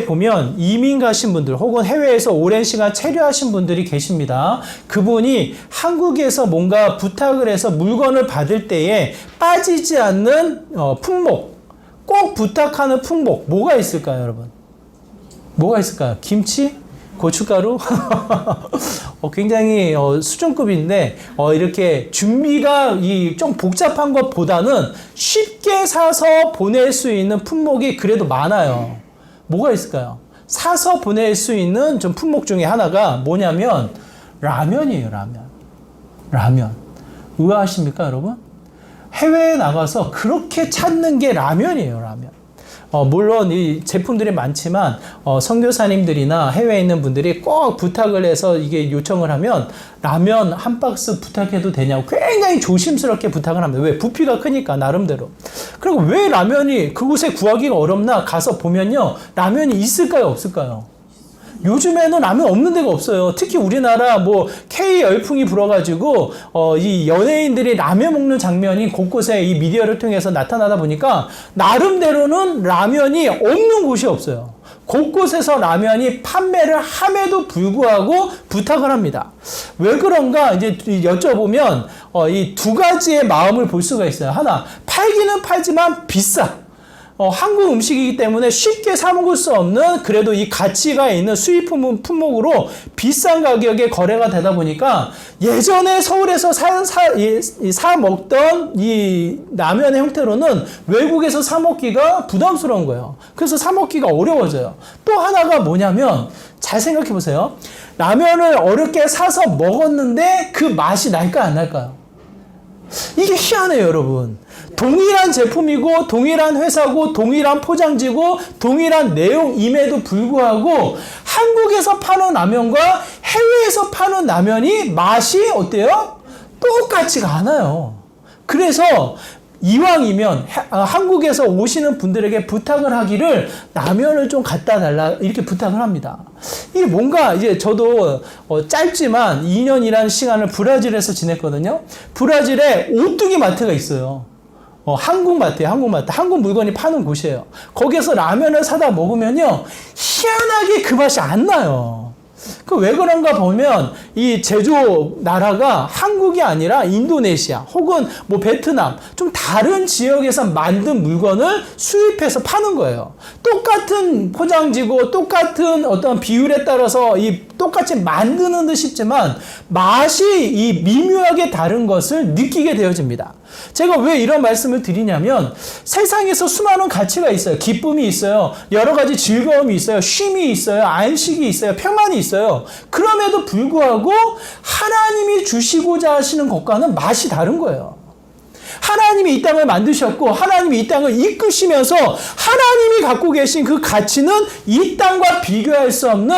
해외에 보면 이민 가신 분들 혹은 해외에서 오랜 시간 체류하신 분들이 계십니다. 그분이 한국에서 뭔가 부탁을 해서 물건을 받을 때에 빠지지 않는 품목, 꼭 부탁하는 품목 뭐가 있을까요, 여러분? 뭐가 있을까요? 김치? 고춧가루? 굉장히 수준급인데 이렇게 준비가 좀 복잡한 것보다는 쉽게 사서 보낼 수 있는 품목이 그래도 많아요. 뭐가 있을까요? 사서 보낼 수 있는 좀 품목 중에 하나가 뭐냐면 라면이에요. 라면. 의아하십니까, 여러분? 해외에 나가서 그렇게 찾는 게 라면이에요. 라면. 물론 이 제품들이 많지만 선교사님들이나 해외에 있는 분들이 꼭 부탁을 해서 이게 요청을 하면 라면 한 박스 부탁해도 되냐고 굉장히 조심스럽게 부탁을 합니다. 왜? 부피가 크니까 나름대로. 그리고 왜 라면이 그곳에 구하기가 어렵나 가서 보면요. 라면이 있을까요? 없을까요? 요즘에는 라면 없는 데가 없어요. 특히 우리나라 K 열풍이 불어가지고 이 연예인들이 라면 먹는 장면이 곳곳에 이 미디어를 통해서 나타나다 보니까 나름대로는 라면이 없는 곳이 없어요. 곳곳에서 라면이 판매를 함에도 불구하고 부탁을 합니다. 왜 그런가 이제 여쭤보면 이 두 가지의 마음을 볼 수가 있어요. 하나, 팔기는 팔지만 비싸. 한국 음식이기 때문에 쉽게 사 먹을 수 없는 그래도 이 가치가 있는 수입 품목으로 비싼 가격에 거래가 되다 보니까 예전에 서울에서 사 먹던 이 라면의 형태로는 외국에서 사 먹기가 부담스러운 거예요. 그래서 사 먹기가 어려워져요. 또 하나가 뭐냐면 잘 생각해 보세요. 라면을 어렵게 사서 먹었는데 그 맛이 날까 안 날까요? 이게 희한해요, 여러분. 동일한 제품이고 동일한 회사고 동일한 포장지고 동일한 내용임에도 불구하고 한국에서 파는 라면과 해외에서 파는 라면이 맛이 어때요? 똑같지가 않아요. 그래서 이왕이면 한국에서 오시는 분들에게 부탁을 하기를 라면을 좀 갖다 달라 이렇게 부탁을 합니다. 이게 뭔가 이제 저도 짧지만 2년이라는 시간을 브라질에서 지냈거든요. 브라질에 오뚜기 마트가 있어요. 한국 마트예요, 한국 물건이 파는 곳이에요. 거기에서 라면을 사다 먹으면요, 희한하게 그 맛이 안 나요. 그 왜 그런가 보면 이 제조 나라가 한국이 아니라 인도네시아 혹은 베트남 좀 다른 지역에서 만든 물건을 수입해서 파는 거예요. 똑같은 포장지고 똑같은 어떤 비율에 따라서 이 똑같이 만드는 듯 싶지만 맛이 이 미묘하게 다른 것을 느끼게 되어집니다. 제가 왜 이런 말씀을 드리냐면 세상에서 수많은 가치가 있어요. 기쁨이 있어요. 여러 가지 즐거움이 있어요. 쉼이 있어요. 안식이 있어요. 평안이 있어요. 그럼에도 불구하고 하나님이 주시고자 하시는 것과는 맛이 다른 거예요. 하나님이 이 땅을 만드셨고 하나님이 이 땅을 이끄시면서 하나님이 갖고 계신 그 가치는 이 땅과 비교할 수 없는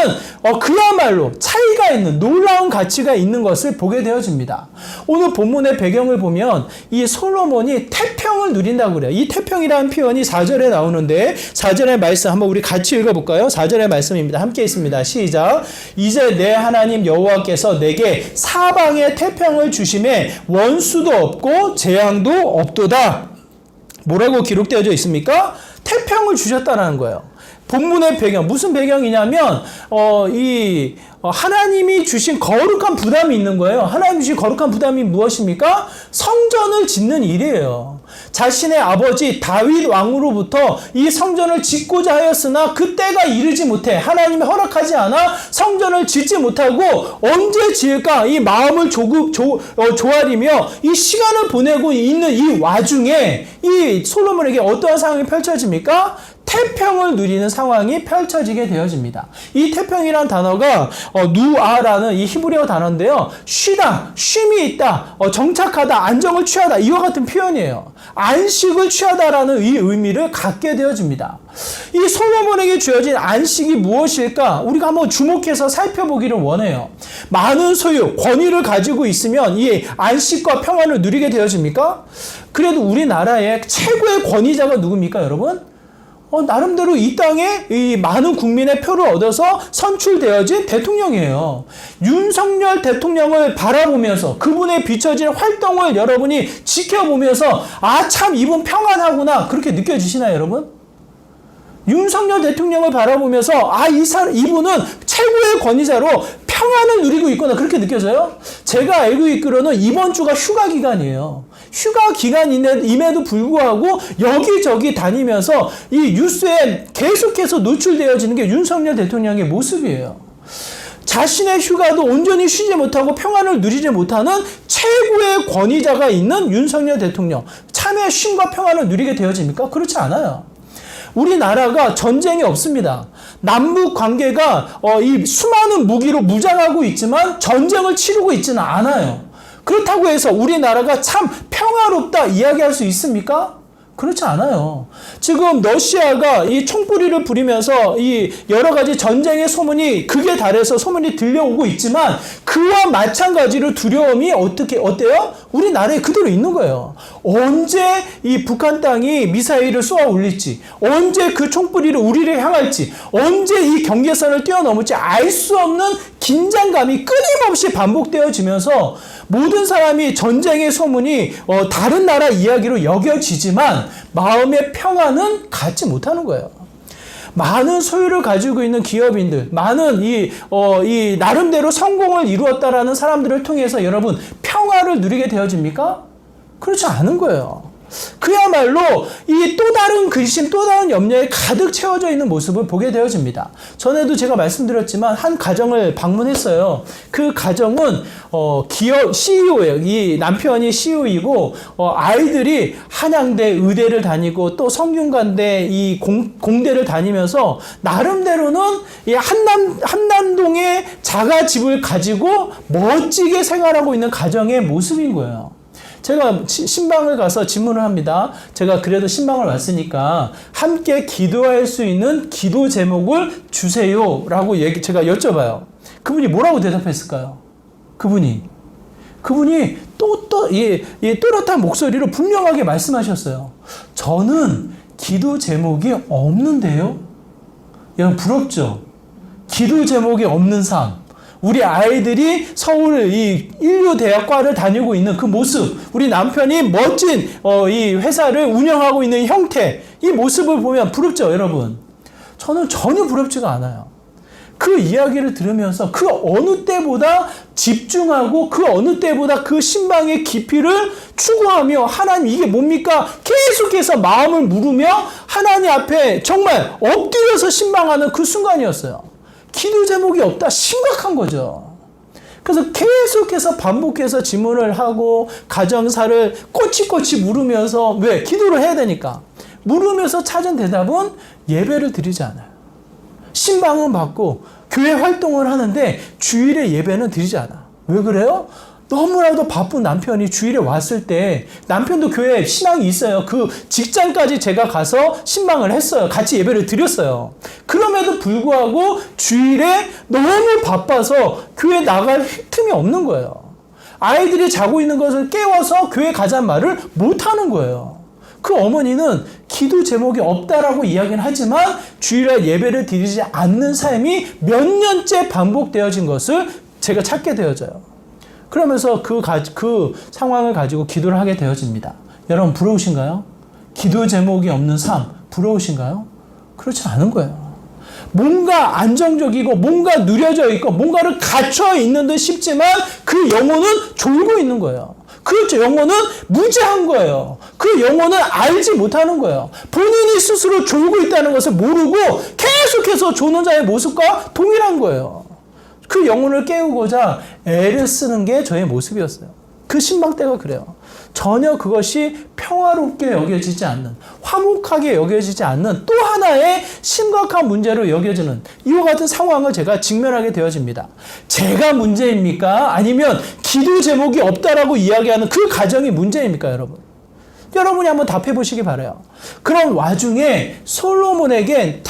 그야말로 차이가 있는 놀라운 가치가 있는 것을 보게 되어집니다. 오늘 본문의 배경을 보면 이 솔로몬이 태평을 누린다고 그래요. 이 태평이라는 표현이 4절에 나오는데 4절의 말씀 한번 우리 같이 읽어볼까요? 4절의 말씀입니다. 함께 있습니다. 시작. 이제 내 하나님 여호와께서 내게 사방에 태평을 주심에 원수도 없고 재앙도 없도다. 뭐라고 기록되어져 있습니까? 태평을 주셨다는 거예요. 본문의 배경, 무슨 배경이냐면 하나님이 주신 거룩한 부담이 있는 거예요. 하나님이 주신 거룩한 부담이 무엇입니까? 성전을 짓는 일이에요. 자신의 아버지 다윗 왕으로부터 이 성전을 짓고자 하였으나 그때가 이르지 못해 하나님이 허락하지 않아 성전을 짓지 못하고 언제 지을까 이 마음을 조아리며 이 시간을 보내고 있는 이 와중에 이 솔로몬에게 어떠한 상황이 펼쳐집니까? 태평을 누리는 상황이 펼쳐지게 되어집니다. 이 태평이란 단어가 누아라는 이 히브리어 단어인데요. 쉬다, 쉼이 있다, 정착하다, 안정을 취하다 이와 같은 표현이에요. 안식을 취하다라는 이 의미를 갖게 되어집니다. 이 솔로몬에게 주어진 안식이 무엇일까? 우리가 한번 주목해서 살펴보기를 원해요. 많은 소유, 권위를 가지고 있으면 이 안식과 평안을 누리게 되어집니까? 그래도 우리나라의 최고의 권위자가 누굽니까, 여러분? 나름대로 이 땅에 이 많은 국민의 표를 얻어서 선출되어진 대통령이에요. 윤석열 대통령을 바라보면서 그분의 비춰진 활동을 여러분이 지켜보면서 참 이분 평안하구나 그렇게 느껴지시나요, 여러분? 윤석열 대통령을 바라보면서 이분은 최고의 권위자로 평안을 누리고 있구나 그렇게 느껴져요? 제가 알고 있기로는 이번 주가 휴가 기간이에요. 휴가 기간임에도 불구하고 여기저기 다니면서 이 뉴스에 계속해서 노출되어지는 게 윤석열 대통령의 모습이에요. 자신의 휴가도 온전히 쉬지 못하고 평안을 누리지 못하는 최고의 권위자가 있는 윤석열 대통령. 참에 쉼과 평안을 누리게 되어집니까? 그렇지 않아요. 우리나라가 전쟁이 없습니다. 남북 관계가 이 수많은 무기로 무장하고 있지만 전쟁을 치르고 있지는 않아요. 그렇다고 해서 우리나라가 참 평화롭다 이야기할 수 있습니까? 그렇지 않아요. 지금 러시아가 이 총뿌리를 부리면서 이 여러 가지 전쟁의 소문이 극에 달해서 소문이 들려오고 있지만 그와 마찬가지로 두려움이 어때요? 우리나라에 그대로 있는 거예요. 언제 이 북한 땅이 미사일을 쏘아 올릴지, 언제 그 총뿌리를 우리를 향할지, 언제 이 경계선을 뛰어넘을지 알 수 없는 긴장감이 끊임없이 반복되어지면서 모든 사람이 전쟁의 소문이 다른 나라 이야기로 여겨지지만 마음의 평안은 갖지 못하는 거예요. 많은 소유를 가지고 있는 기업인들, 많은 이 나름대로 성공을 이루었다라는 사람들을 통해서 여러분 평화를 누리게 되어집니까? 그렇지 않은 거예요. 그야말로 이 또 다른 근심, 또 다른 염려에 가득 채워져 있는 모습을 보게 되어집니다. 전에도 제가 말씀드렸지만 한 가정을 방문했어요. 그 가정은 기업 CEO예요. 이 남편이 CEO이고 아이들이 한양대 의대를 다니고 또 성균관대 이 공대를 다니면서 나름대로는 이 한남동에 자가집을 가지고 멋지게 생활하고 있는 가정의 모습인 거예요. 제가 신방을 가서 질문을 합니다. 제가 그래도 신방을 왔으니까 함께 기도할 수 있는 기도 제목을 주세요라고 제가 여쭤봐요. 그분이 뭐라고 대답했을까요? 그분이 또렷한 목소리로 분명하게 말씀하셨어요. 저는 기도 제목이 없는데요. 여러분 부럽죠? 기도 제목이 없는 삶. 우리 아이들이 서울 이 인류대학과를 다니고 있는 그 모습, 우리 남편이 멋진 이 회사를 운영하고 있는 형태, 이 모습을 보면 부럽죠, 여러분? 저는 전혀 부럽지가 않아요. 그 이야기를 들으면서 그 어느 때보다 집중하고 그 어느 때보다 그 신방의 깊이를 추구하며 하나님 이게 뭡니까? 계속해서 마음을 물으며 하나님 앞에 정말 엎드려서 신방하는 그 순간이었어요. 기도 제목이 없다. 심각한 거죠. 그래서 계속해서 반복해서 질문을 하고 가정사를 꼬치꼬치 물으면서 왜? 기도를 해야 되니까. 물으면서 찾은 대답은 예배를 드리지 않아요. 신방은 받고 교회 활동을 하는데 주일에 예배는 드리지 않아. 왜 그래요? 너무나도 바쁜 남편이 주일에 왔을 때 남편도 교회에 신앙이 있어요. 그 직장까지 제가 가서 신방을 했어요. 같이 예배를 드렸어요. 그럼에도 불구하고 주일에 너무 바빠서 교회 나갈 틈이 없는 거예요. 아이들이 자고 있는 것을 깨워서 교회 가자는 말을 못하는 거예요. 그 어머니는 기도 제목이 없다라고 이야기는 하지만 주일에 예배를 드리지 않는 삶이 몇 년째 반복되어진 것을 제가 찾게 되어져요. 그러면서 그 상황을 가지고 기도를 하게 되어집니다. 여러분 부러우신가요? 기도 제목이 없는 삶 부러우신가요? 그렇지 않은 거예요. 뭔가 안정적이고 뭔가 누려져 있고 뭔가를 갖춰 있는 듯 싶지만 그 영혼은 졸고 있는 거예요. 그렇죠. 영혼은 무지한 거예요. 그 영혼은 알지 못하는 거예요. 본인이 스스로 졸고 있다는 것을 모르고 계속해서 조는 자의 모습과 동일한 거예요. 그 영혼을 깨우고자 애를 쓰는 게 저의 모습이었어요. 그 신방 때가 그래요. 전혀 그것이 평화롭게 여겨지지 않는, 화목하게 여겨지지 않는 또 하나의 심각한 문제로 여겨지는 이와 같은 상황을 제가 직면하게 되어집니다. 제가 문제입니까? 아니면 기도 제목이 없다라고 이야기하는 그 가정이 문제입니까, 여러분? 여러분이 한번 답해 보시기 바라요. 그런 와중에 솔로몬에겐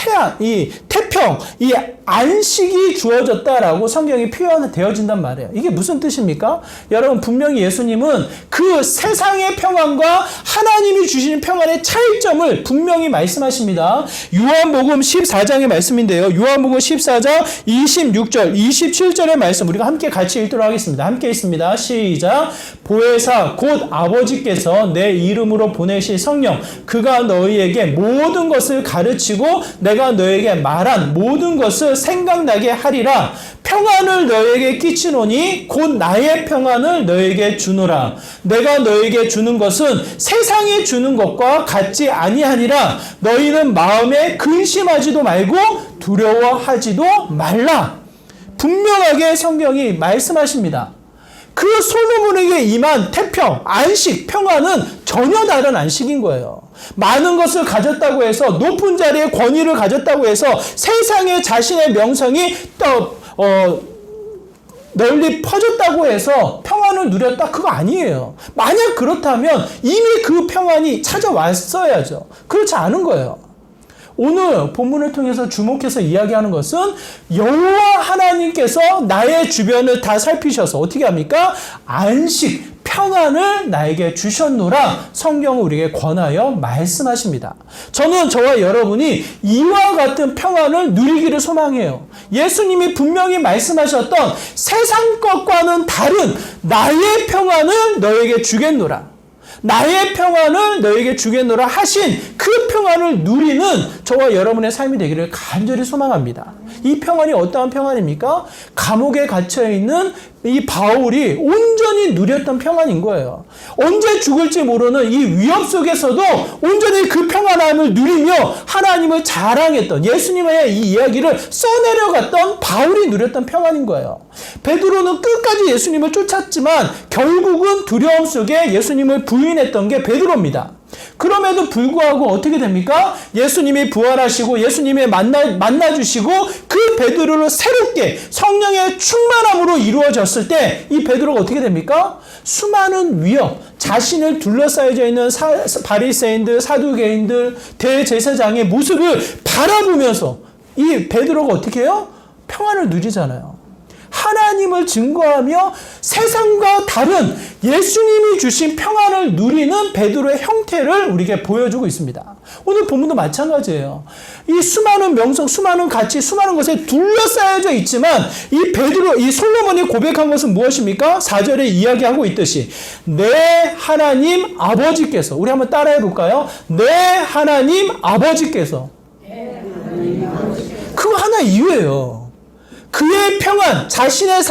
태평, 이 안식이 주어졌다라고 성경이 표현되어진단 말이에요. 이게 무슨 뜻입니까? 여러분, 분명히 예수님은 그 세상의 평안과 하나님이 주시는 평안의 차이점을 분명히 말씀하십니다. 요한복음 14장의 말씀인데요. 요한복음 14장 26절, 27절의 말씀 우리가 함께 같이 읽도록 하겠습니다. 함께 읽습니다. 시작. 보혜사 곧 아버지께서 내 이름으로 보내실 성령, 그가 너희에게 모든 것을 가르치고 내가 너희에게 말한 모든 것을 생각나게 하리라. 평안을 너희에게 끼치노니 곧 나의 평안을 너희에게 주노라. 내가 너희에게 주는 것은 세상이 주는 것과 같지 아니하니라. 너희는 마음에 근심하지도 말고 두려워하지도 말라. 분명하게 성경이 말씀하십니다. 그 솔로몬에게 임한 태평, 안식, 평안은 전혀 다른 안식인 거예요. 많은 것을 가졌다고 해서, 높은 자리에 권위를 가졌다고 해서 세상에 자신의 명성이 널리 퍼졌다고 해서 평안을 누렸다, 그거 아니에요. 만약 그렇다면 이미 그 평안이 찾아왔어야죠. 그렇지 않은 거예요. 오늘 본문을 통해서 주목해서 이야기하는 것은 여호와 하나님께서 나의 주변을 다 살피셔서 어떻게 합니까? 안식, 평안을 나에게 주셨노라 성경은 우리에게 권하여 말씀하십니다. 저는 저와 여러분이 이와 같은 평안을 누리기를 소망해요. 예수님이 분명히 말씀하셨던 세상 것과는 다른 나의 평안을 너에게 주겠노라. 나의 평안을 너에게 주겠노라 하신 그 평안을 누리는 저와 여러분의 삶이 되기를 간절히 소망합니다. 이 평안이 어떠한 평안입니까? 감옥에 갇혀있는 이 바울이 온전히 누렸던 평안인 거예요. 언제 죽을지 모르는 이 위협 속에서도 온전히 그 평안함을 누리며 하나님을 자랑했던, 예수님의 이 이야기를 써내려갔던 바울이 누렸던 평안인 거예요. 베드로는 끝까지 예수님을 쫓았지만 결국은 두려움 속에 예수님을 부인했던 게 베드로입니다. 그럼에도 불구하고 어떻게 됩니까? 예수님이 부활하시고 예수님이 만나주시고 그 베드로를 새롭게 성령의 충만함으로 이루어졌을 때 이 베드로가 어떻게 됩니까? 수많은 위협, 자신을 둘러싸여져 있는 바리새인들, 사두개인들, 대제사장의 모습을 바라보면서 이 베드로가 어떻게 해요? 평안을 누리잖아요. 하나님을 증거하며 세상과 다른 예수님이 주신 평안을 누리는 베드로의 형태를 우리에게 보여주고 있습니다. 오늘 본문도 마찬가지예요. 이 수많은 명성, 수많은 가치, 수많은 것에 둘러싸여져 있지만 이 베드로, 이 솔로몬이 고백한 것은 무엇입니까? 4절에 이야기하고 있듯이 내 하나님 아버지께서, 우리 한번 따라해 볼까요? 내 하나님 아버지께서. 그거 하나 이유예요. 그의 평안, 자신의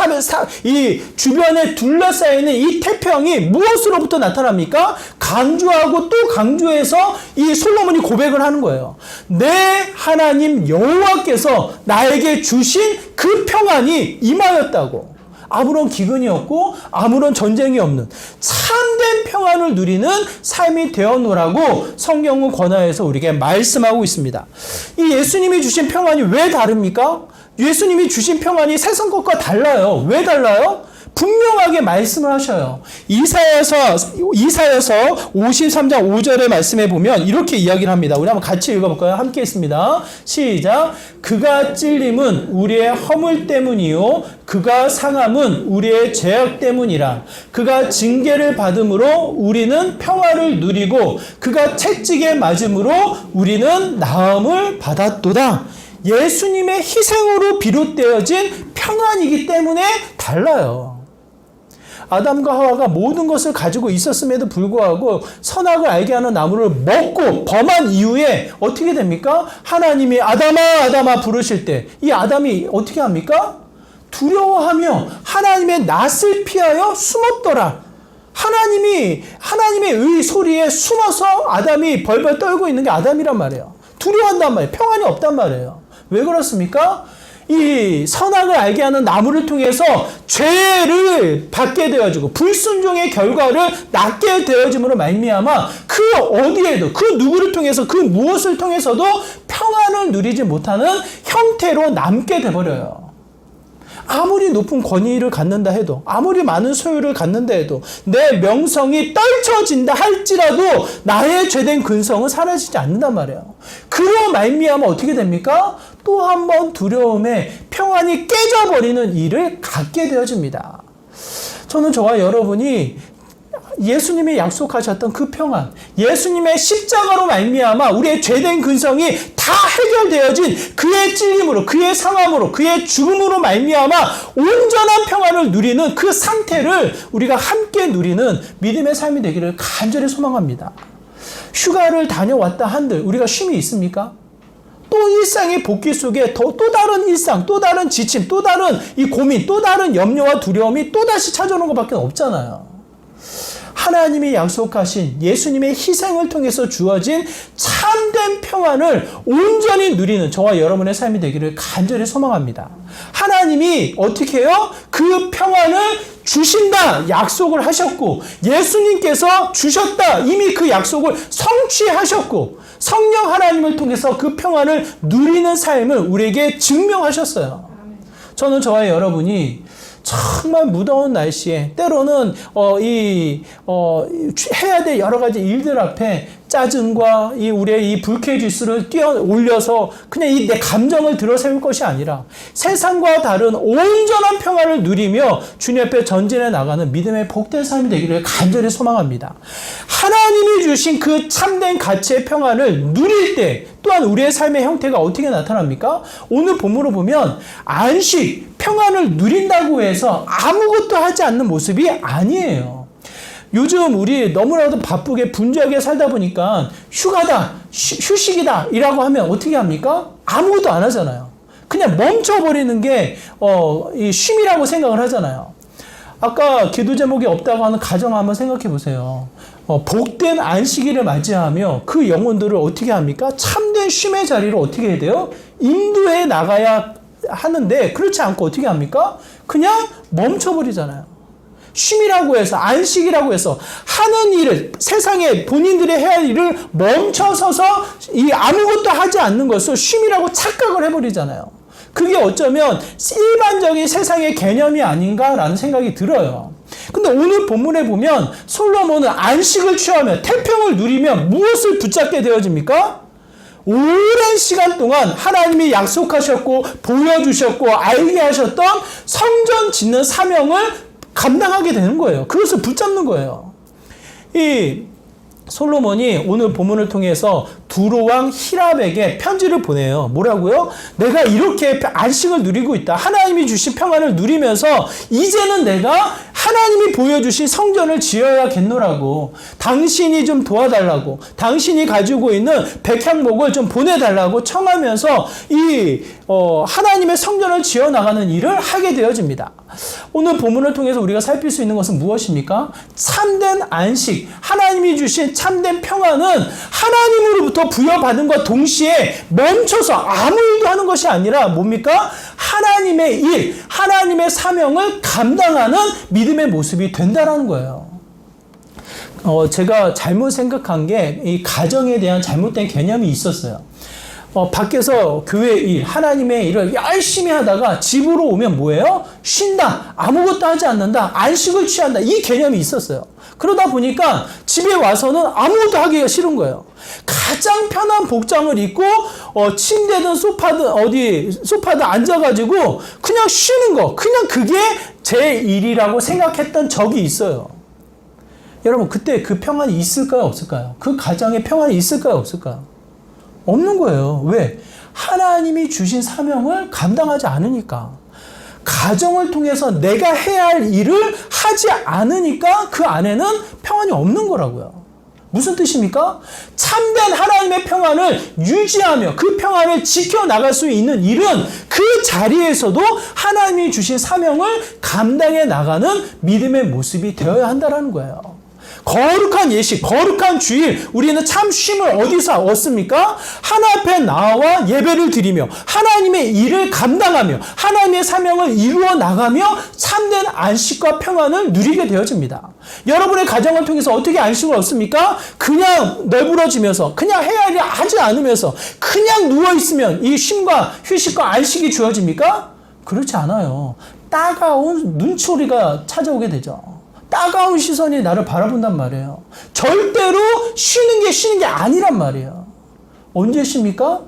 이 주변에 둘러싸이는 이 태평이 무엇으로부터 나타납니까? 강조하고 또 강조해서 이 솔로몬이 고백을 하는 거예요. 내 하나님 여호와께서 나에게 주신 그 평안이 임하였다고. 아무런 기근이 없고 아무런 전쟁이 없는 참된 평안을 누리는 삶이 되어노라고 성경은 권하여서 우리에게 말씀하고 있습니다. 이 예수님이 주신 평안이 왜 다릅니까? 예수님이 주신 평안이 세상 것과 달라요. 왜 달라요? 분명하게 말씀을 하셔요. 이사야서 53장 5절의 말씀에 보면 이렇게 이야기를 합니다. 우리 한번 같이 읽어볼까요? 함께 있습니다. 시작. 그가 찔림은 우리의 허물 때문이요 그가 상함은 우리의 죄악 때문이라. 그가 징계를 받음으로 우리는 평화를 누리고 그가 채찍에 맞음으로 우리는 나음을 받았도다. 예수님의 희생으로 비롯되어진 평안이기 때문에 달라요. 아담과 하와가 모든 것을 가지고 있었음에도 불구하고 선악을 알게 하는 나무를 먹고 범한 이후에 어떻게 됩니까? 하나님이 아담아 아담아 부르실 때 이 아담이 어떻게 합니까? 두려워하며 하나님의 낯을 피하여 숨었더라. 하나님의 의 소리에 숨어서 아담이 벌벌 떨고 있는 게 아담이란 말이에요. 두려워한단 말이에요. 평안이 없단 말이에요. 왜 그렇습니까? 이 선악을 알게 하는 나무를 통해서 죄를 받게 되어지고 불순종의 결과를 낳게 되어짐으로 말미암아 그 어디에도 그 누구를 통해서 그 무엇을 통해서도 평안을 누리지 못하는 형태로 남게 돼버려요. 아무리 높은 권위를 갖는다 해도, 아무리 많은 소유를 갖는다 해도, 내 명성이 떨쳐진다 할지라도 나의 죄된 근성은 사라지지 않는단 말이에요. 그로 말미암아 어떻게 됩니까? 또 한 번 두려움에 평안이 깨져버리는 일을 갖게 되어집니다. 저는 저와 여러분이 예수님이 약속하셨던 그 평안, 예수님의 십자가로 말미암아 우리의 죄된 근성이 다 해결되어진 그의 찔림으로, 그의 상함으로, 그의 죽음으로 말미암아 온전한 평안을 누리는 그 상태를 우리가 함께 누리는 믿음의 삶이 되기를 간절히 소망합니다. 휴가를 다녀왔다 한들 우리가 쉼이 있습니까? 또 일상의 복귀 속에 또 다른 일상, 또 다른 지침, 또 다른 이 고민, 또 다른 염려와 두려움이 또다시 찾아오는 것밖에 없잖아요. 하나님이 약속하신 예수님의 희생을 통해서 주어진 참된 평안을 온전히 누리는 저와 여러분의 삶이 되기를 간절히 소망합니다. 하나님이 어떻게 해요? 그 평안을 주신다 약속을 하셨고 예수님께서 주셨다 이미 그 약속을 성취하셨고 성령 하나님을 통해서 그 평안을 누리는 삶을 우리에게 증명하셨어요. 저는 저와 여러분이 정말 무더운 날씨에 때로는 해야 될 여러 가지 일들 앞에 짜증과 우리의 이 불쾌지수를 올려서 그냥 내 감정을 들어세울 것이 아니라 세상과 다른 온전한 평안을 누리며 주님 앞에 전진해 나가는 믿음의 복된 삶이 되기를 간절히 소망합니다. 하나님이 주신 그 참된 가치의 평안을 누릴 때 또한 우리의 삶의 형태가 어떻게 나타납니까? 오늘 본문을 보면 안식, 평안을 누린다고 해서 아무것도 하지 않는 모습이 아니에요. 요즘 우리 너무나도 바쁘게 분주하게 살다 보니까 휴가다, 휴식이다 이라고 하면 어떻게 합니까? 아무것도 안 하잖아요. 그냥 멈춰버리는 게 이 쉼이라고 생각을 하잖아요. 아까 기도 제목이 없다고 하는 가정 한번 생각해 보세요. 복된 안식일을 맞이하며 그 영혼들을 어떻게 합니까? 참된 쉼의 자리로 어떻게 해야 돼요? 인도해 나가야 하는데 그렇지 않고 어떻게 합니까? 그냥 멈춰버리잖아요. 쉼이라고 해서 안식이라고 해서 하는 일을 세상에 본인들이 해야 할 일을 멈춰서서 이 아무것도 하지 않는 것을 쉼이라고 착각을 해버리잖아요. 그게 어쩌면 일반적인 세상의 개념이 아닌가라는 생각이 들어요. 근데 오늘 본문에 보면 솔로몬은 안식을 취하며 태평을 누리며 무엇을 붙잡게 되어집니까? 오랜 시간 동안 하나님이 약속하셨고 보여주셨고 알게 하셨던 성전 짓는 사명을 감당하게 되는 거예요. 그것을 붙잡는 거예요. 이 솔로몬이 오늘 본문을 통해서 두로왕 히랍에게 편지를 보내요. 뭐라고요? 내가 이렇게 안식을 누리고 있다. 하나님이 주신 평안을 누리면서 이제는 내가 하나님이 보여주신 성전을 지어야겠노라고. 당신이 좀 도와달라고. 당신이 가지고 있는 백향목을 좀 보내달라고 청하면서 하나님의 성전을 지어나가는 일을 하게 되어집니다. 오늘 본문을 통해서 우리가 살필 수 있는 것은 무엇입니까? 참된 안식, 하나님이 주신 참된 평안은 하나님으로부터 부여받은 것과 동시에 멈춰서 아무 일도 하는 것이 아니라 뭡니까? 하나님의 일, 하나님의 사명을 감당하는 믿음의 모습이 된다는 거예요. 제가 잘못 생각한 게 이 가정에 대한 잘못된 개념이 있었어요. 밖에서 교회 일, 하나님의 일을 열심히 하다가 집으로 오면 뭐예요? 쉰다. 아무것도 하지 않는다. 안식을 취한다. 이 개념이 있었어요. 그러다 보니까 집에 와서는 아무것도 하기가 싫은 거예요. 가장 편한 복장을 입고 침대든 소파든 앉아가지고 그냥 쉬는 거. 그냥 그게 제 일이라고 생각했던 적이 있어요. 여러분 그때 그 평안이 있을까요? 없을까요? 그 가정에 평안이 있을까요? 없을까요? 없는 거예요. 왜? 하나님이 주신 사명을 감당하지 않으니까. 가정을 통해서 내가 해야 할 일을 하지 않으니까 그 안에는 평안이 없는 거라고요. 무슨 뜻입니까? 참된 하나님의 평안을 유지하며 그 평안을 지켜나갈 수 있는 일은 그 자리에서도 하나님이 주신 사명을 감당해 나가는 믿음의 모습이 되어야 한다는 거예요. 거룩한 예식, 거룩한 주일, 우리는 참 쉼을 어디서 얻습니까? 하나 앞에 나와 예배를 드리며 하나님의 일을 감당하며 하나님의 사명을 이루어 나가며 참된 안식과 평안을 누리게 되어집니다. 여러분의 가정을 통해서 어떻게 안식을 얻습니까? 그냥 내부러지면서 그냥 해야 할 일 하지 않으면서 그냥 누워있으면 이 쉼과 휴식과 안식이 주어집니까? 그렇지 않아요. 따가운 눈초리가 찾아오게 되죠. 따가운 시선이 나를 바라본단 말이에요. 절대로 쉬는 게 아니란 말이에요. 언제 쉽니까?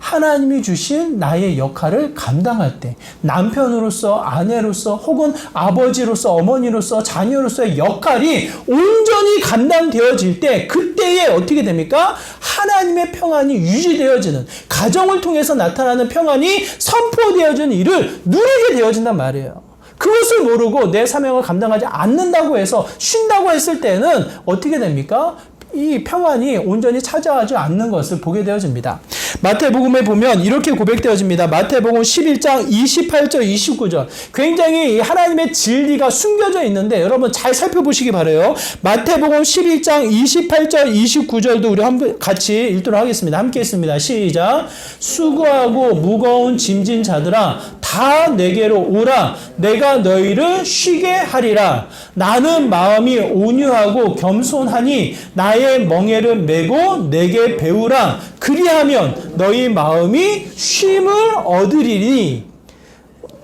하나님이 주신 나의 역할을 감당할 때, 남편으로서, 아내로서, 혹은 아버지로서, 어머니로서, 자녀로서의 역할이 온전히 감당되어질 때, 그때에 어떻게 됩니까? 하나님의 평안이 유지되어지는, 가정을 통해서 나타나는 평안이 선포되어지는 일을 누리게 되어진단 말이에요. 그것을 모르고 내 사명을 감당하지 않는다고 해서 쉰다고 했을 때는 어떻게 됩니까? 이 평안이 온전히 찾아오지 않는 것을 보게 되어집니다. 마태복음에 보면 이렇게 고백되어집니다. 마태복음 11장 28절 29절. 굉장히 하나님의 진리가 숨겨져 있는데 여러분 잘 살펴보시기 바라요. 마태복음 11장 28절 29절도 우리 같이 읽도록 하겠습니다. 함께 했습니다. 시작. 수고하고 무거운 짐진 자들아 다 내게로 오라. 내가 너희를 쉬게 하리라. 나는 마음이 온유하고 겸손하니 나의 멍에를 메고 내게 배우라. 그리하면 너희 마음이 쉼을 얻으리니.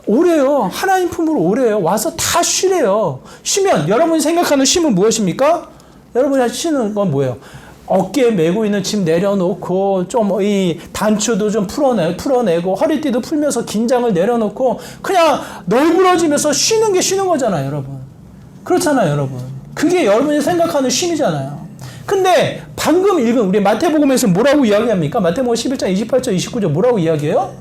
오래요. 하나님 품으로 오래요. 와서 다 쉬래요. 쉬면 여러분이 생각하는 쉼은 무엇입니까? 여러분이 쉬는 건 뭐예요? 어깨에 메고 있는 짐 내려놓고 좀 이 단추도 좀 풀어내고 허리띠도 풀면서 긴장을 내려놓고 그냥 널브러지면서 쉬는 게 쉬는 거잖아요, 여러분. 그렇잖아요, 여러분. 그게 여러분이 생각하는 쉼이잖아요. 근데 방금 읽은 우리 마태복음에서 뭐라고 이야기합니까? 마태복음 11장 28절 29절 뭐라고 이야기해요?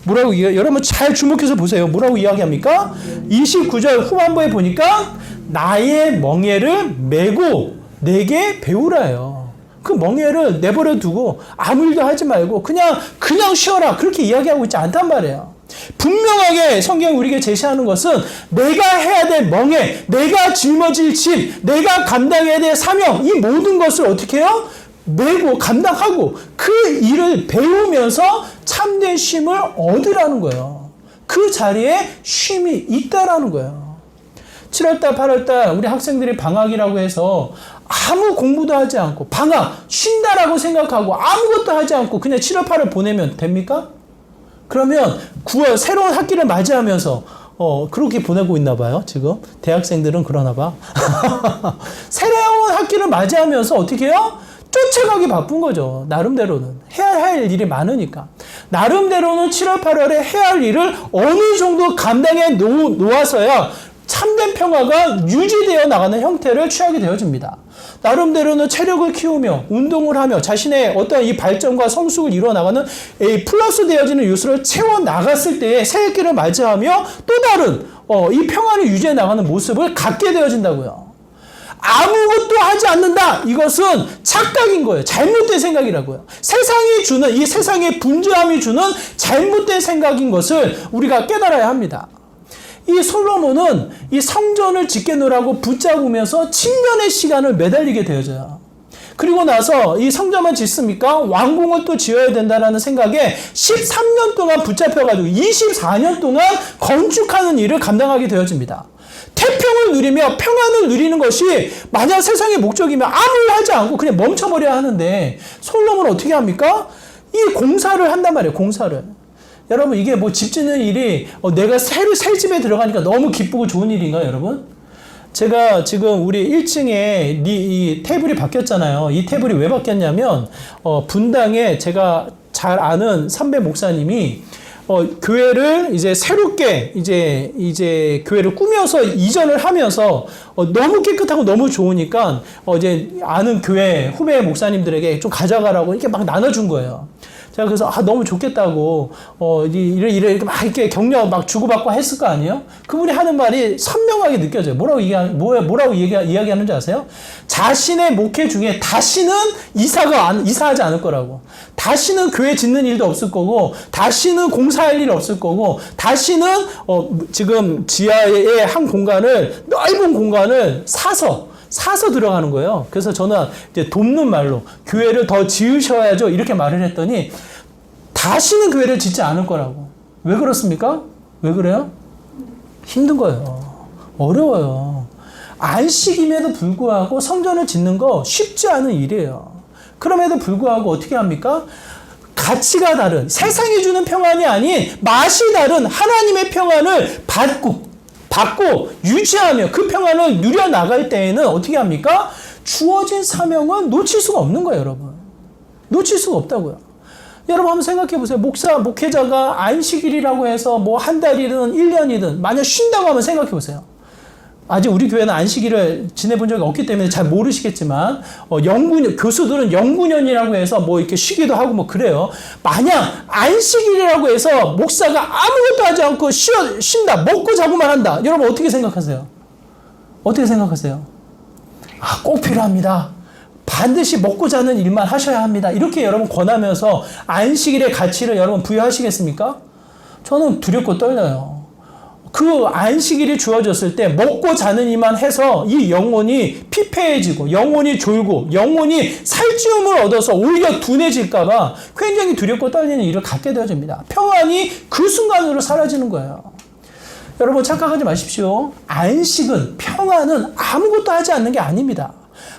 여러분 잘 주목해서 보세요. 뭐라고 이야기합니까? 29절 후반부에 보니까 나의 멍에를 메고 내게 배우라요. 그 멍에를 내버려 두고 아무 일도 하지 말고 그냥 쉬어라. 그렇게 이야기하고 있지 않단 말이에요. 분명하게 성경이 우리에게 제시하는 것은 내가 해야 될 멍에, 내가 짊어질 짐, 내가 감당해야 될 사명, 이 모든 것을 어떻게 해요? 메고 감당하고 그 일을 배우면서 참된 쉼을 얻으라는 거예요. 그 자리에 쉼이 있다라는 거예요. 7월달, 8월달 우리 학생들이 방학이라고 해서 아무 공부도 하지 않고 방학, 쉰다라고 생각하고 아무것도 하지 않고 그냥 7월, 8월 보내면 됩니까? 그러면 9월 새로운 학기를 맞이하면서 그렇게 보내고 있나 봐요. 지금 대학생들은 그러나 봐. 새로운 학기를 맞이하면서 어떻게 해요? 쫓아가기 바쁜 거죠. 나름대로는. 해야 할 일이 많으니까. 나름대로는 7월, 8월에 해야 할 일을 어느 정도 감당해 놓아서야 참된 평화가 유지되어 나가는 형태를 취하게 되어집니다. 나름대로는 체력을 키우며 운동을 하며 자신의 어떤 이 발전과 성숙을 이루어 나가는 플러스 되어지는 요소를 채워 나갔을 때에 새해기를 맞이하며 또 다른 이 평화를 유지해 나가는 모습을 갖게 되어진다고요. 아무것도 하지 않는다. 이것은 착각인 거예요. 잘못된 생각이라고요. 세상이 주는 이 세상의 분주함이 주는 잘못된 생각인 것을 우리가 깨달아야 합니다. 이 솔로몬은 이 성전을 짓겠노라고 붙잡으면서 7년의 시간을 매달리게 되어져요. 그리고 나서 이 성전만 짓습니까? 왕궁을 또 지어야 된다는 생각에 13년 동안 붙잡혀가지고 24년 동안 건축하는 일을 감당하게 되어집니다. 태평을 누리며 평안을 누리는 것이 만약 세상의 목적이면 아무 일 하지 않고 그냥 멈춰버려야 하는데 솔로몬은 어떻게 합니까? 이 공사를 한단 말이에요. 공사를. 여러분 이게 뭐 집 짓는 일이 내가 새 집에 들어가니까 너무 기쁘고 좋은 일인가요, 여러분? 제가 지금 우리 1층에 이 테이블이 바뀌었잖아요. 이 테이블이 왜 바뀌었냐면 분당에 제가 잘 아는 선배 목사님이 교회를 이제 새롭게 이제 교회를 꾸며서 이전을 하면서 너무 깨끗하고 너무 좋으니까 이제 아는 교회 후배 목사님들에게 좀 가져가라고 이렇게 막 나눠준 거예요. 제가 그래서 너무 좋겠다고 이렇게 막 이렇게 격려 막 주고받고 했을 거 아니에요? 그분이 하는 말이 선명하게 느껴져요. 뭐라고 이야기하는지 아세요? 자신의 목회 중에 다시는 이사하지 않을 거라고. 다시는 교회 짓는 일도 없을 거고, 다시는 공사할 일 없을 거고, 다시는 지금 지하의 한 공간을 넓은 공간을 사서 들어가는 거예요. 그래서 저는 이제 돕는 말로 교회를 더 지으셔야죠 이렇게 말을 했더니 다시는 교회를 짓지 않을 거라고. 왜 그렇습니까? 왜 그래요? 힘든 거예요. 어려워요. 안식임에도 불구하고 성전을 짓는 거 쉽지 않은 일이에요. 그럼에도 불구하고 어떻게 합니까? 가치가 다른 세상이 주는 평안이 아닌 맛이 다른 하나님의 평안을 받고 유지하며 그 평안을 누려나갈 때에는 어떻게 합니까? 주어진 사명은 놓칠 수가 없는 거예요, 여러분. 놓칠 수가 없다고요. 여러분 한번 생각해 보세요. 목회자가 안식일이라고 해서 뭐 한 달이든 1년이든 만약 쉰다고 하면 생각해 보세요. 아직 우리 교회는 안식일을 지내본 적이 없기 때문에 잘 모르시겠지만, 교수들은 영구년이라고 해서 뭐 이렇게 쉬기도 하고 뭐 그래요. 만약 안식일이라고 해서 목사가 아무것도 하지 않고 쉰다, 먹고 자고만 한다. 여러분 어떻게 생각하세요? 어떻게 생각하세요? 꼭 필요합니다. 반드시 먹고 자는 일만 하셔야 합니다. 이렇게 여러분 권하면서 안식일의 가치를 여러분 부여하시겠습니까? 저는 두렵고 떨려요. 그 안식일이 주어졌을 때 먹고 자는 이만 해서 이 영혼이 피폐해지고 영혼이 졸고 영혼이 살찌움을 얻어서 오히려 둔해질까봐 굉장히 두렵고 떨리는 일을 갖게 되어집니다. 평안이 그 순간으로 사라지는 거예요. 여러분 착각하지 마십시오. 안식은, 평안은 아무것도 하지 않는 게 아닙니다.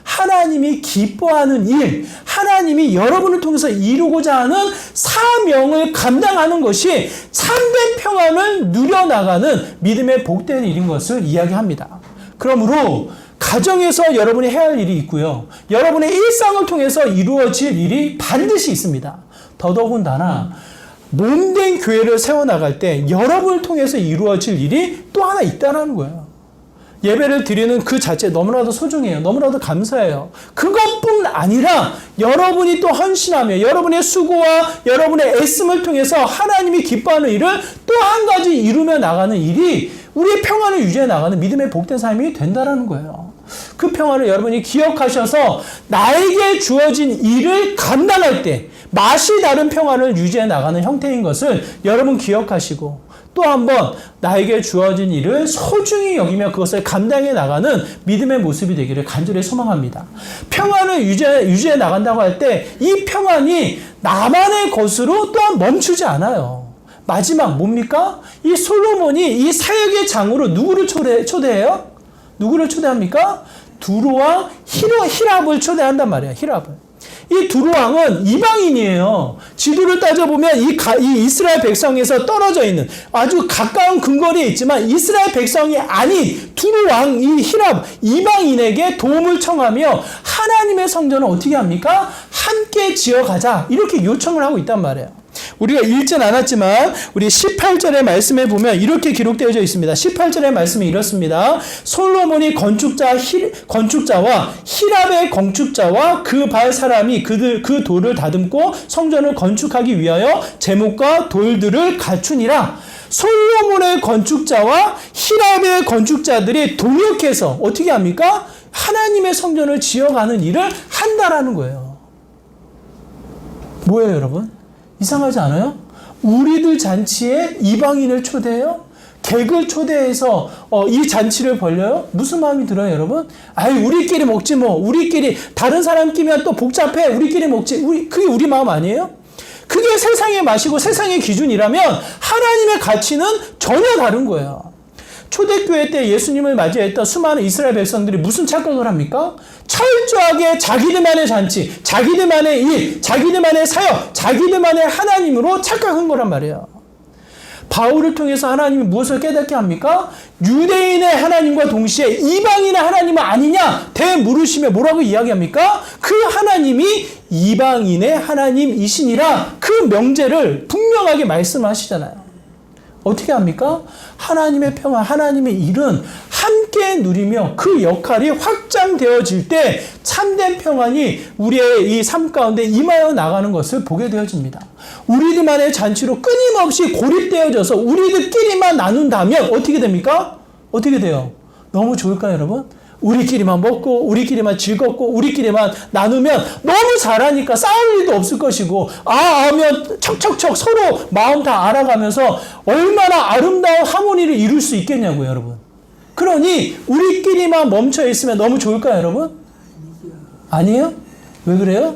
하나님이 기뻐하는 일, 하나님이 여러분을 통해서 이루고자 하는 사명을 감당하는 것이 참된 평안을 누려나가는 믿음의 복된 일인 것을 이야기합니다. 그러므로 가정에서 여러분이 해야 할 일이 있고요. 여러분의 일상을 통해서 이루어질 일이 반드시 있습니다. 더더군다나 몸된 교회를 세워나갈 때 여러분을 통해서 이루어질 일이 또 하나 있다는 거예요. 예배를 드리는 그 자체 너무나도 소중해요. 너무나도 감사해요. 그것뿐 아니라 여러분이 또 헌신하며 여러분의 수고와 여러분의 애씀을 통해서 하나님이 기뻐하는 일을 또 한 가지 이루며 나가는 일이 우리의 평안을 유지해 나가는 믿음의 복된 삶이 된다는 거예요. 그 평안을 여러분이 기억하셔서 나에게 주어진 일을 감당할 때 맛이 다른 평안을 유지해 나가는 형태인 것을 여러분 기억하시고 또 한번 나에게 주어진 일을 소중히 여기며 그것을 감당해 나가는 믿음의 모습이 되기를 간절히 소망합니다. 평안을 유지해 나간다고 할 때 이 평안이 나만의 것으로 또한 멈추지 않아요. 마지막 뭡니까? 이 솔로몬이 이 사역의 장으로 누구를 초대해요? 누구를 초대합니까? 두로왕 히랍을 초대한단 말이에요. 히랍을. 이 두로왕은 이방인이에요. 지도를 따져보면 이 이스라엘 백성에서 떨어져 있는 아주 가까운 근거리에 있지만 이스라엘 백성이 아닌 두로왕 이 히랍 이방인에게 도움을 청하며 하나님의 성전을 어떻게 합니까? 함께 지어가자 이렇게 요청을 하고 있단 말이에요. 우리가 읽진 않았지만 우리 18절의 말씀에 보면 이렇게 기록되어져 있습니다. 18절의 말씀이 이렇습니다. 솔로몬이 건축자와 히랍의 건축자와 그 발 사람이 그 돌을 다듬고 성전을 건축하기 위하여 제목과 돌들을 갖추니라. 솔로몬의 건축자와 히랍의 건축자들이 동역해서 어떻게 합니까? 하나님의 성전을 지어가는 일을 한다라는 거예요. 뭐예요, 여러분? 이상하지 않아요? 우리들 잔치에 이방인을 초대해요? 객을 초대해서 이 잔치를 벌려요? 무슨 마음이 들어요, 여러분? 우리끼리 먹지 뭐. 우리끼리 다른 사람 끼면 또 복잡해. 우리끼리 먹지. 그게 우리 마음 아니에요? 그게 세상의 맛이고 세상의 기준이라면 하나님의 가치는 전혀 다른 거예요. 초대교회 때 예수님을 맞이했던 수많은 이스라엘 백성들이 무슨 착각을 합니까? 철저하게 자기들만의 잔치, 자기들만의 일, 자기들만의 사역, 자기들만의 하나님으로 착각한 거란 말이에요. 바울을 통해서 하나님이 무엇을 깨닫게 합니까? 유대인의 하나님과 동시에 이방인의 하나님은 아니냐? 대물으시며 뭐라고 이야기합니까? 그 하나님이 이방인의 하나님이시니라 그 명제를 분명하게 말씀하시잖아요. 어떻게 합니까? 하나님의 평화, 하나님의 일은 함께 누리며 그 역할이 확장되어질 때 참된 평안이 우리의 이 삶 가운데 임하여 나가는 것을 보게 되어집니다. 우리들만의 잔치로 끊임없이 고립되어져서 우리들끼리만 나눈다면 어떻게 됩니까? 어떻게 돼요? 너무 좋을까요, 여러분? 우리끼리만 먹고 우리끼리만 즐겁고 우리끼리만 나누면 너무 잘하니까 싸울 일도 없을 것이고 하면 척척척 서로 마음 다 알아가면서 얼마나 아름다운 하모니를 이룰 수 있겠냐고요, 여러분. 그러니 우리끼리만 멈춰 있으면 너무 좋을까요, 여러분? 아니에요? 왜 그래요?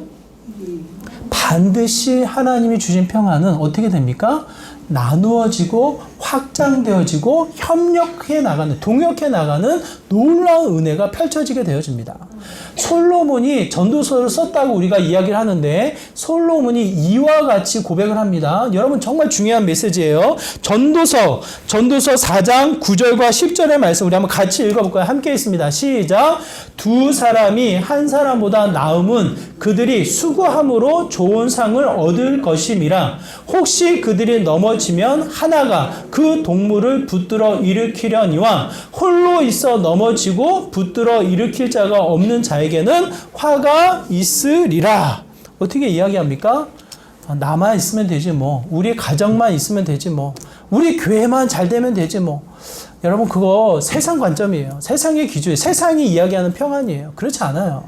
반드시 하나님이 주신 평안은 어떻게 됩니까? 나누어지고 확장되어지고 협력해 나가는, 동역해 나가는 놀라운 은혜가 펼쳐지게 되어집니다. 솔로몬이 전도서를 썼다고 우리가 이야기를 하는데 솔로몬이 이와 같이 고백을 합니다. 여러분 정말 중요한 메시지예요. 전도서 4장 9절과 10절의 말씀 우리 한번 같이 읽어볼까요? 함께 있습니다. 시작. 두 사람이 한 사람보다 나음은 그들이 수고함으로 좋은 상을 얻을 것임이라. 혹시 그들이 넘어지면 하나가 그 동물을 붙들어 일으키려니와 홀로 있어 넘어지고 붙들어 일으킬 자가 없는 자에게는 화가 있으리라. 어떻게 이야기합니까? 나만 있으면 되지 뭐. 우리 가정만 있으면 되지 뭐. 우리 교회만 잘 되면 되지 뭐. 여러분 그거 세상 관점이에요. 세상의 기준이에요. 세상이 이야기하는 평안이에요. 그렇지 않아요.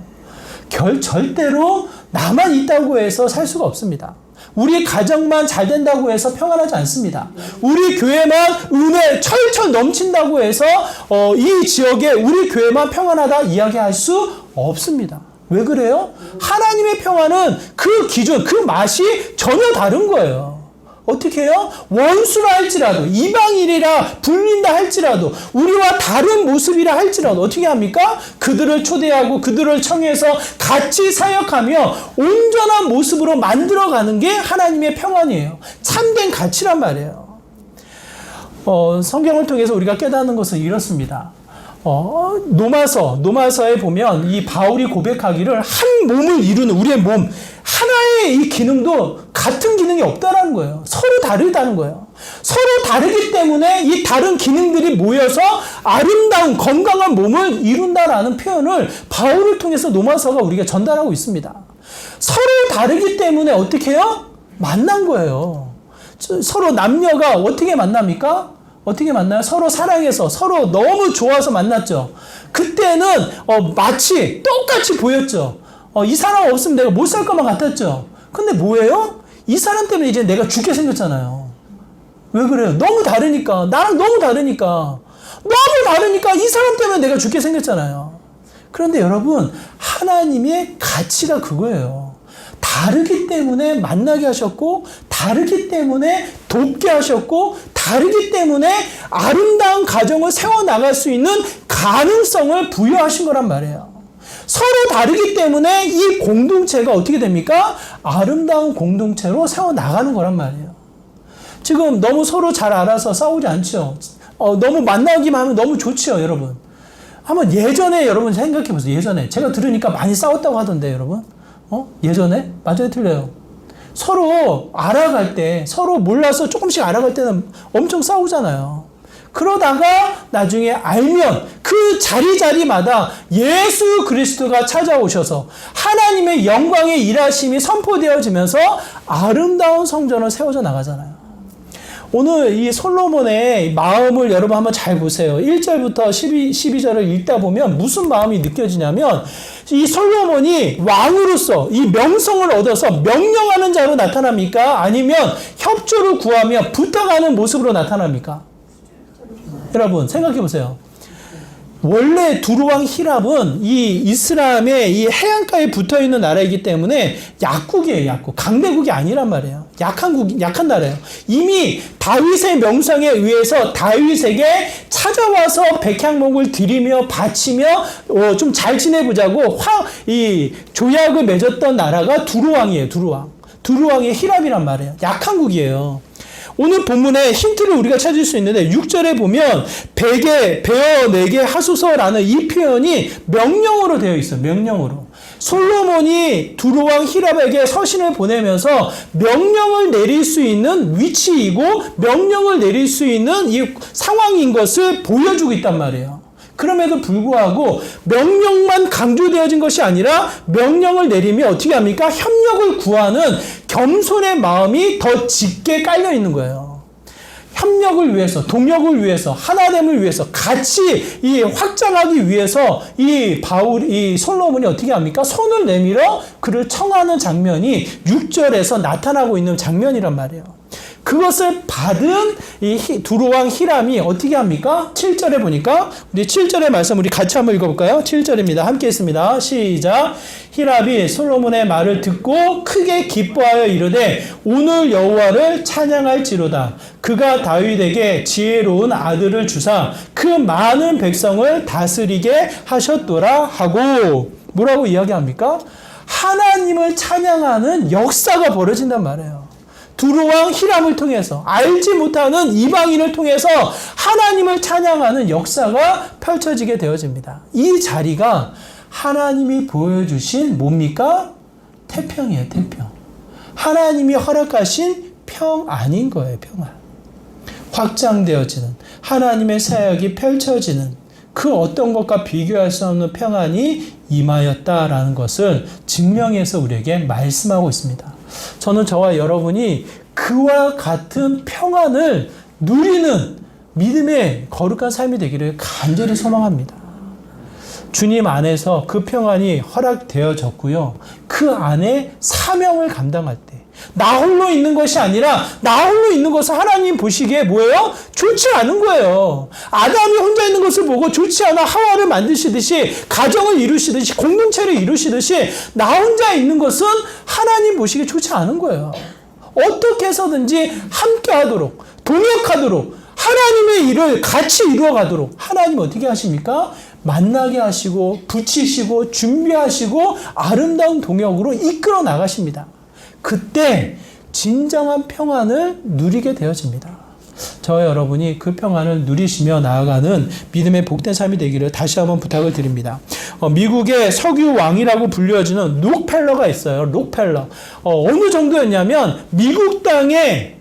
절대로 나만 있다고 해서 살 수가 없습니다. 우리 가정만 잘 된다고 해서 평안하지 않습니다. 우리 교회만 은혜 철철 넘친다고 해서 이 지역에 우리 교회만 평안하다 이야기할 수 없습니다. 왜 그래요? 하나님의 평안은 그 기준, 그 맛이 전혀 다른 거예요. 어떻게 해요? 원수라 할지라도, 이방인이라 불린다 할지라도, 우리와 다른 모습이라 할지라도 어떻게 합니까? 그들을 초대하고 그들을 청해서 같이 사역하며 온전한 모습으로 만들어가는 게 하나님의 평안이에요. 참된 가치란 말이에요. 성경을 통해서 우리가 깨닫는 것은 이렇습니다. 노마서에 보면 이 바울이 고백하기를 한 몸을 이루는 우리의 몸, 하나의 이 기능도 같은 기능이 없다라는 거예요. 서로 다르다는 거예요. 서로 다르기 때문에 이 다른 기능들이 모여서 아름다운 건강한 몸을 이룬다라는 표현을 바울을 통해서 노마서가 우리가 전달하고 있습니다. 서로 다르기 때문에 어떻게 해요? 만난 거예요. 서로 남녀가 어떻게 만납니까? 어떻게 만나요? 서로 사랑해서 서로 너무 좋아서 만났죠. 그때는 마치 똑같이 보였죠. 이 사람 없으면 내가 못 살 것만 같았죠. 근데 뭐예요? 이 사람 때문에 이제 내가 죽게 생겼잖아요. 왜 그래요? 너무 다르니까. 나랑 너무 다르니까. 이 사람 때문에 내가 죽게 생겼잖아요. 그런데 여러분, 하나님의 가치가 그거예요. 다르기 때문에 만나게 하셨고, 다르기 때문에 돕게 하셨고, 다르기 때문에 아름다운 가정을 세워나갈 수 있는 가능성을 부여하신 거란 말이에요. 서로 다르기 때문에 이 공동체가 어떻게 됩니까? 아름다운 공동체로 세워나가는 거란 말이에요. 지금 너무 서로 잘 알아서 싸우지 않죠? 너무 만나기만 하면 너무 좋죠, 여러분. 한번 예전에 여러분 생각해 보세요. 예전에 제가 들으니까 많이 싸웠다고 하던데, 여러분. 예전에? 맞아요, 틀려요? 서로 알아갈 때, 서로 몰라서 조금씩 알아갈 때는 엄청 싸우잖아요. 그러다가 나중에 알면 그 자리자리마다 예수 그리스도가 찾아오셔서 하나님의 영광의 일하심이 선포되어지면서 아름다운 성전을 세워져 나가잖아요. 오늘 이 솔로몬의 마음을 여러분 한번 잘 보세요. 1절부터 12절을 읽다 보면 무슨 마음이 느껴지냐면 이 솔로몬이 왕으로서 이 명성을 얻어서 명령하는 자로 나타납니까? 아니면 협조를 구하며 부탁하는 모습으로 나타납니까? 여러분 생각해 보세요. 원래 두루왕 히랍은 이 이스라엘의 이 해안가에 붙어 있는 나라이기 때문에 약국이에요, 약국. 강대국이 아니란 말이에요. 약한 나라예요. 이미 다윗의 명성에 의해서 다윗에게 찾아와서 백향목을 드리며 바치며 좀 잘 지내보자고 이 조약을 맺었던 나라가 두루왕이에요, 두루왕. 두루왕의 히랍이란 말이에요. 약한국이에요. 오늘 본문에 힌트를 우리가 찾을 수 있는데 6절에 보면 베어 내게 하소서라는 이 표현이 명령으로 되어 있어요. 명령으로. 솔로몬이 두루왕 히랍에게 서신을 보내면서 명령을 내릴 수 있는 위치이고 명령을 내릴 수 있는 이 상황인 것을 보여주고 있단 말이에요. 그럼에도 불구하고 명령만 강조되어진 것이 아니라 명령을 내리면 어떻게 합니까? 협력을 구하는 겸손의 마음이 더 짙게 깔려 있는 거예요. 협력을 위해서, 동력을 위해서, 하나됨을 위해서, 같이 이 확장하기 위해서 이 솔로몬이 어떻게 합니까? 손을 내밀어 그를 청하는 장면이 6절에서 나타나고 있는 장면이란 말이에요. 그것을 받은 이 두루왕 히람이 어떻게 합니까? 7절에 보니까 우리 7절의 말씀 우리 같이 한번 읽어볼까요? 7절입니다. 함께 있습니다. 시작. 히람이 솔로몬의 말을 듣고 크게 기뻐하여 이르되 오늘 여호와를 찬양할지로다. 그가 다윗에게 지혜로운 아들을 주사 그 많은 백성을 다스리게 하셨더라 하고 뭐라고 이야기합니까? 하나님을 찬양하는 역사가 벌어진단 말이에요. 두로왕 히람을 통해서, 알지 못하는 이방인을 통해서 하나님을 찬양하는 역사가 펼쳐지게 되어집니다. 이 자리가 하나님이 보여주신 뭡니까? 태평이에요, 태평. 하나님이 허락하신 평안인 거예요, 평안. 확장되어지는 하나님의 사역이 펼쳐지는 그 어떤 것과 비교할 수 없는 평안이 임하였다라는 것을 증명해서 우리에게 말씀하고 있습니다. 저는 저와 여러분이 그와 같은 평안을 누리는 믿음의 거룩한 삶이 되기를 간절히 소망합니다. 주님 안에서 그 평안이 허락되어졌고요. 그 안에 사명을 감당할 때 나 홀로 있는 것이 아니라 나 홀로 있는 것을 하나님 보시기에 뭐예요? 좋지 않은 거예요. 아담이 혼자 있는 것을 보고 좋지 않아 하와를 만드시듯이 가정을 이루시듯이 공동체를 이루시듯이 나 혼자 있는 것은 하나님 보시기에 좋지 않은 거예요. 어떻게 해서든지 함께 하도록 동역하도록 하나님의 일을 같이 이루어가도록 하나님 어떻게 하십니까? 만나게 하시고 붙이시고 준비하시고 아름다운 동역으로 이끌어 나가십니다. 그때 진정한 평안을 누리게 되어집니다. 저와 여러분이 그 평안을 누리시며 나아가는 믿음의 복된 삶이 되기를 다시 한번 부탁을 드립니다. 미국의 석유 왕이라고 불려지는 록펠러가 있어요. 록펠러. 어느 정도였냐면 미국 땅에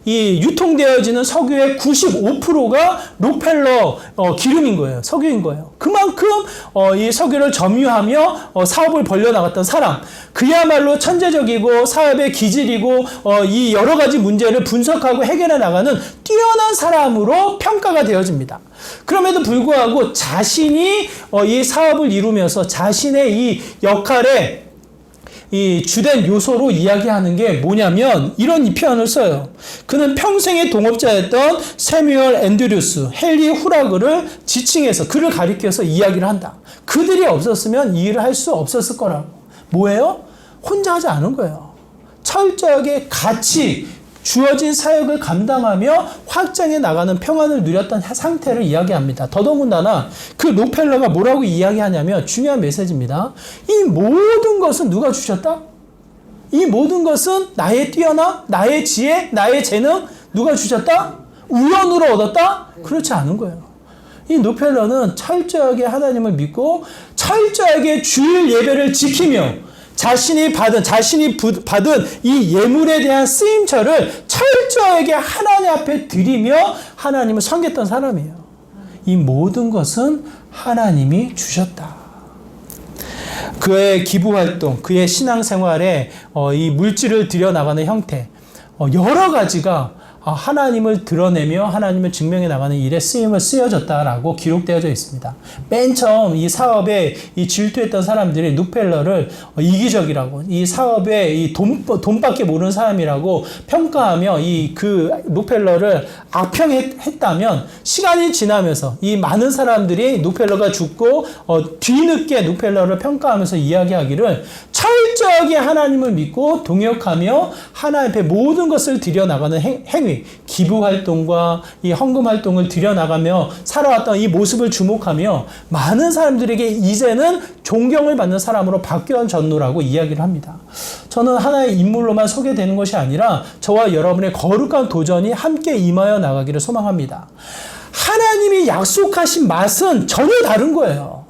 이 유통되어지는 석유의 95%가 록펠러 기름인 거예요. 석유인 거예요. 그만큼 이 석유를 점유하며 사업을 벌려나갔던 사람. 그야말로 천재적이고 사업의 기질이고 이 여러 가지 문제를 분석하고 해결해 나가는 뛰어난 사람으로 평가가 되어집니다. 그럼에도 불구하고 자신이 이 사업을 이루면서 자신의 이 역할에 이 주된 요소로 이야기하는 게 뭐냐면 이런 표현을 써요. 그는 평생의 동업자였던 세뮤얼 앤드류스, 헨리 후라그를 지칭해서 그를 가리켜서 이야기를 한다. 그들이 없었으면 이 일을 할 수 없었을 거라고. 뭐예요? 혼자 하지 않은 거예요. 철저하게 같이 주어진 사역을 감당하며 확장해 나가는 평안을 누렸던 상태를 이야기합니다. 더더군다나 그 록펠러가 뭐라고 이야기하냐면 중요한 메시지입니다. 이 모든 것은 누가 주셨다? 이 모든 것은 나의 뛰어남, 나의 지혜, 나의 재능 누가 주셨다? 우연으로 얻었다? 그렇지 않은 거예요. 이 록펠러는 철저하게 하나님을 믿고 철저하게 주일 예배를 지키며 자신이 받은 이 예물에 대한 쓰임처를 철저하게 하나님 앞에 드리며 하나님을 섬겼던 사람이에요. 이 모든 것은 하나님이 주셨다. 그의 기부 활동, 그의 신앙생활에 이 물질을 들여나가는 형태, 여러 가지가 하나님을 드러내며 하나님을 증명해 나가는 일에 쓰여졌다라고 기록되어져 있습니다. 맨 처음 이 사업에 이 질투했던 사람들이 록펠러를 이기적이라고, 이 사업에 이 돈밖에 모르는 사람이라고 평가하며 그 록펠러를 악평했다면 시간이 지나면서 이 많은 사람들이 록펠러가 죽고 뒤늦게 록펠러를 평가하면서 이야기하기를 철저하게 하나님을 믿고 동역하며 하나님 앞에 모든 것을 들여나가는 행위, 기부 활동과 이 헌금 활동을 들여나가며 살아왔던 이 모습을 주목하며 많은 사람들에게 이제는 존경을 받는 사람으로 바뀌어졌노라고 이야기를 합니다. 저는 하나의 인물로만 소개되는 것이 아니라 저와 여러분의 거룩한 도전이 함께 임하여 나가기를 소망합니다. 하나님이 약속하신 맛은 전혀 다른 거예요.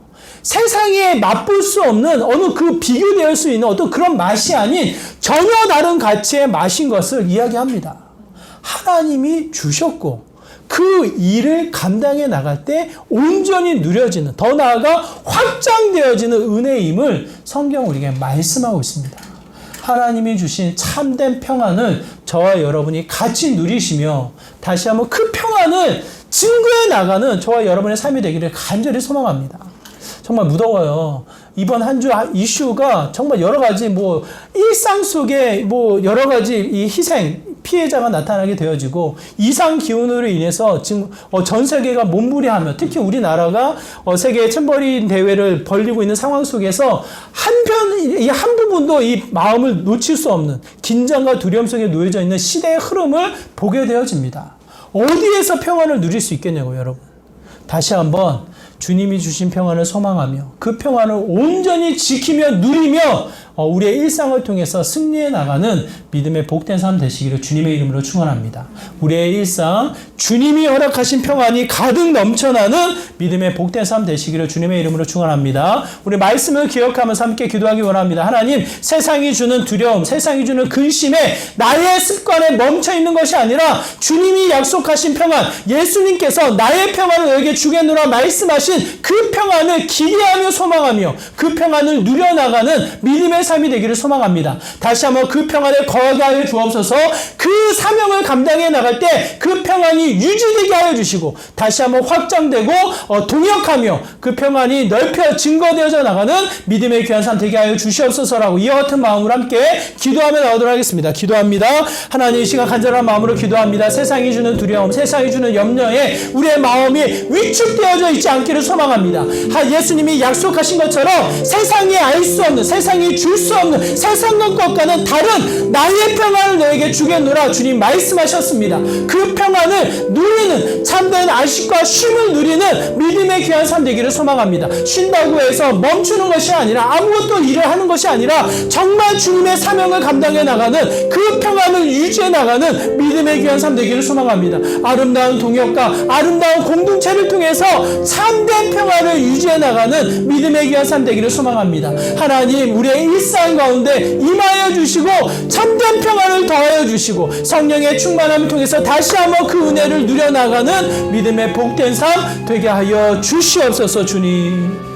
세상에 맛볼 수 없는 어느 그 비교될 수 있는 어떤 그런 맛이 아닌 전혀 다른 가치의 맛인 것을 이야기합니다. 하나님이 주셨고 그 일을 감당해 나갈 때 온전히 누려지는, 더 나아가 확장되어지는 은혜임을 성경 우리에게 말씀하고 있습니다. 하나님이 주신 참된 평안을 저와 여러분이 같이 누리시며 다시 한번 그 평안을 증거해 나가는 저와 여러분의 삶이 되기를 간절히 소망합니다. 정말 무더워요. 이번 한 주 이슈가 정말 여러 가지 일상 속에 여러 가지 이 희생, 피해자가 나타나게 되어지고 이상 기온으로 인해서 지금 전 세계가 몸부림하며 특히 우리나라가 세계 챔버린 대회를 벌이고 있는 상황 속에서 한 부분도 이 마음을 놓칠 수 없는 긴장과 두려움 속에 놓여져 있는 시대의 흐름을 보게 되어집니다. 어디에서 평안을 누릴 수 있겠냐고요, 여러분. 다시 한번 주님이 주신 평안을 소망하며 그 평안을 온전히 지키며 누리며 우리의 일상을 통해서 승리해 나가는 믿음의 복된 삶 되시기를 주님의 이름으로 축원합니다. 우리의 일상 주님이 허락하신 평안이 가득 넘쳐나는 믿음의 복된 삶 되시기를 주님의 이름으로 축원합니다. 우리 말씀을 기억하면서 함께 기도하기 원합니다. 하나님, 세상이 주는 두려움, 세상이 주는 근심에 나의 습관에 멈춰 있는 것이 아니라 주님이 약속하신 평안, 예수님께서 나의 평안을 너에게 주겠노라 말씀하신 그 평안을 기대하며 소망하며 그 평안을 누려나가는 믿음의 삶이 되기를 소망합니다. 다시 한번 그 평안에 거하게 하여 주옵소서. 그 사명을 감당해 나갈 때 그 평안이 유지되게 하여 주시고 다시 한번 확장되고 동역하며 그 평안이 넓혀 증거되어져 나가는 믿음의 귀한 삶 되게 하여 주시옵소서라고 이와 같은 마음으로 함께 기도하며 나오도록 하겠습니다. 기도합니다. 하나님, 이 시간 간절한 마음으로 기도합니다. 세상이 주는 두려움, 세상이 주는 염려에 우리의 마음이 위축되어져 있지 않기를 소망합니다. 예수님이 약속하신 것처럼 세상이 알 수 없는, 세상이 줄 수 없는 세상 것과는 다른 나의 평안을 너에게 주겠노라 주님 말씀하셨습니다. 그 평안을 누리는 참된 안식과 쉼을 누리는 믿음의 귀한 삶 되기를 소망합니다. 쉰다고 해서 멈추는 것이 아니라 아무것도 일을 하는 것이 아니라 정말 주님의 사명을 감당해 나가는 그 평안을 유지해 나가는 믿음의 귀한 삶 되기를 소망합니다. 아름다운 동역과 아름다운 공동체를 통해서 참된 평안을 유지해 나가는 믿음의 귀한 삶 되기를 소망합니다. 하나님, 우리의 일상 가운데 임하여 주시고 참된 평안을 더하여 주시고 성령의 충만함을 통해서 다시 한번 그 은혜를 누려나가는 믿음의 복된 삶 되게 하여 주시옵소서. 주님.